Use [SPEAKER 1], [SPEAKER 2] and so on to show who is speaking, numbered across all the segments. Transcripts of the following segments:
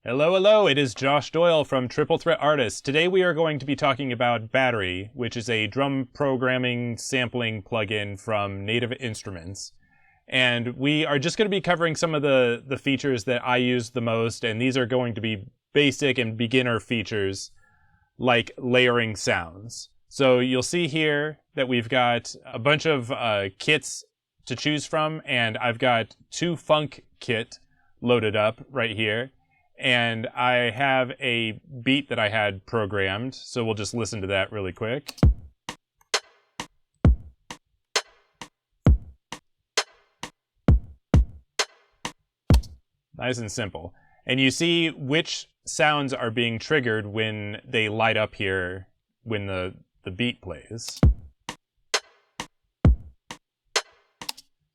[SPEAKER 1] Hello, hello, it is Josh Doyle from Triple Threat Artists. Today we are going to be talking about Battery, which is a drum programming sampling plugin from Native Instruments. And we are just going to be covering some of the features that I use the most, and these are going to be basic and beginner features, like layering sounds. So you'll see here that we've got a bunch of kits to choose from, and I've got two funk kit loaded up right here. And I have a beat that I had programmed, so we'll just listen to that really quick. Nice and simple. And you see which sounds are being triggered when they light up here when the beat plays.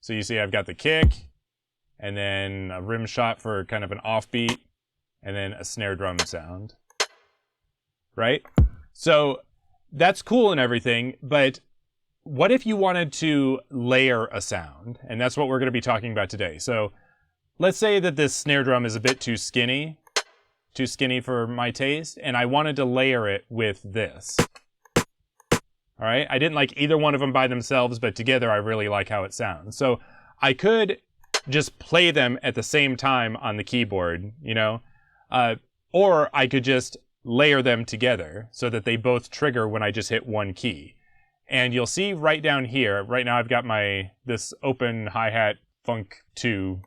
[SPEAKER 1] So you see I've got the kick, and then a rim shot for kind of an offbeat, and then a snare drum sound, right? So that's cool and everything, but what if you wanted to layer a sound? And that's what we're going to be talking about today. So let's say that this snare drum is a bit too skinny for my taste, and I wanted to layer it with this. All right, I didn't like either one of them by themselves, but together I really like how it sounds. So I could just play them at the same time on the keyboard, you know? Or I could just layer them together so that they both trigger when I just hit one key. And you'll see right down here, right now I've got this open hi-hat funk 2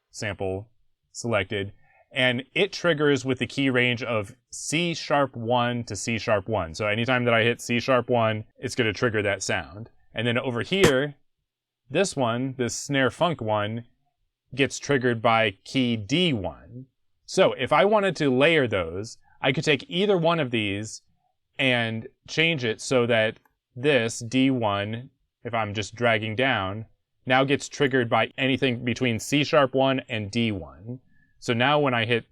[SPEAKER 1] sample selected, and it triggers with the key range of C#1 to C#1. So anytime that I hit C#1, it's going to trigger that sound. And then over here, this snare funk one, gets triggered by key D1. So if I wanted to layer those, I could take either one of these and change it so that this D1, if I'm just dragging down, now gets triggered by anything between C#1 and D1. So now when I hit,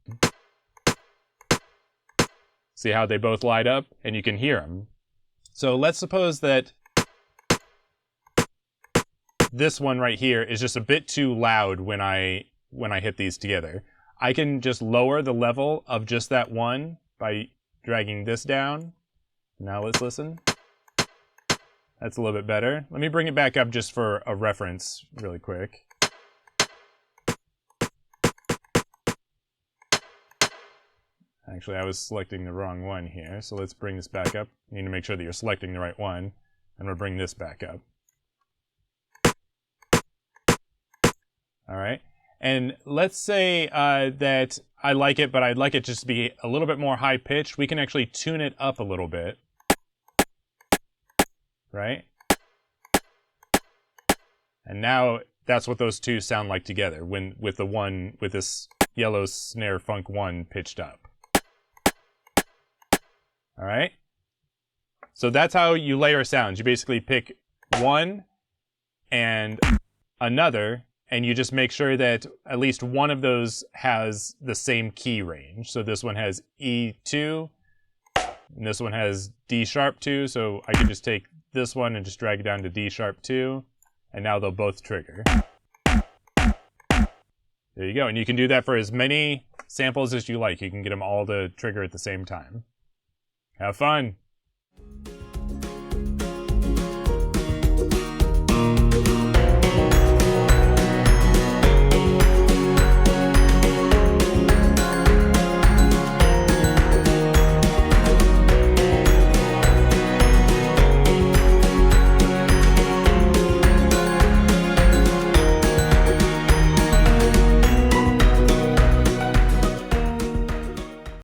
[SPEAKER 1] see how they both light up? And you can hear them. So let's suppose that this one right here is just a bit too loud when I hit these together. I can just lower the level of just that one by dragging this down. Now let's listen. That's a little bit better. Let me bring it back up just for a reference really quick. Actually, I was selecting the wrong one here, so let's bring this back up. You need to make sure that you're selecting the right one, and we'll bring this back up. All right. And let's say that I like it, but I'd like it just to be a little bit more high-pitched. We can actually tune it up a little bit. Right? And now that's what those two sound like together with this yellow snare funk 1 pitched up. All right? So that's how you layer sounds. You basically pick one and another, and you just make sure that at least one of those has the same key range. So this one has E2, and this one has D#2, so I can just take this one and just drag it down to D#2, and now they'll both trigger. There you go, and you can do that for as many samples as you like. You can get them all to trigger at the same time. Have fun!